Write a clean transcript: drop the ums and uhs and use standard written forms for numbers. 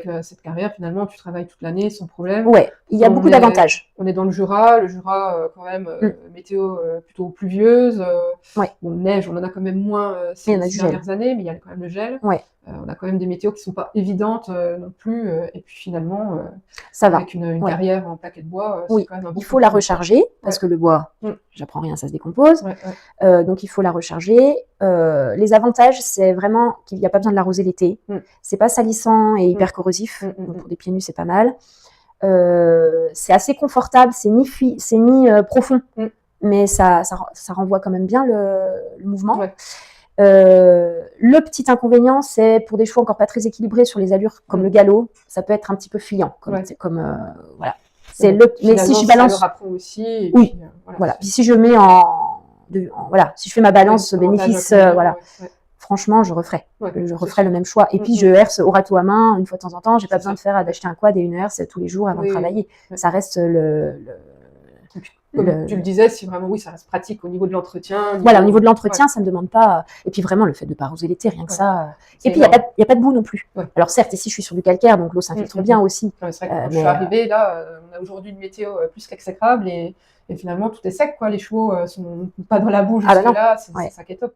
Avec cette carrière, finalement, tu travailles toute l'année sans problème. Ouais, il y a beaucoup d'avantages. On est dans le Jura, quand même, météo plutôt pluvieuse. Ouais. Bon, neige, on en a quand même moins ces dernières années, mais il y a quand même le gel. Ouais. On a quand même des météos qui ne sont pas évidentes non plus. Et puis finalement, ça va. Avec une carrière en plaquettes de bois, c'est quand même un bon il faut la recharger, parce que le bois, j'apprends rien, ça se décompose. Donc il faut la recharger. Les avantages, c'est vraiment qu'il n'y a pas besoin de l'arroser l'été. C'est pas salissant et hyper corrosif. Donc pour des pieds nus, c'est pas mal. C'est assez confortable, c'est ni profond, mais ça renvoie quand même bien le mouvement. Le petit inconvénient, c'est pour des chevaux encore pas très équilibrés sur les allures, comme le galop, ça peut être un petit peu fuyant. Voilà. Mais si je balance, ça le aussi. Et oui. Puis, voilà. Puis si je mets si je fais ma balance bénéfice, franchement, je referai. Je referai le même choix. Et puis, je herse au râteau à main une fois de temps en temps. J'ai pas besoin d'acheter un quad et une herse tous les jours avant de travailler. Ça reste Comme tu le disais, si vraiment, ça reste pratique au niveau de l'entretien. Voilà, au niveau de l'entretien, ça me demande pas. Et puis vraiment, le fait de pas arroser l'été, rien que ça. Et puis, il n'y a pas de boue non plus. Alors certes, ici, je suis sur du calcaire, donc l'eau s'infiltre bien aussi. C'est vrai que quand je suis arrivée, là, on a aujourd'hui une météo plus qu'exécrable et finalement, tout est sec, quoi. Les chevaux sont pas dans la boue jusque-là. C'est ça qui est top.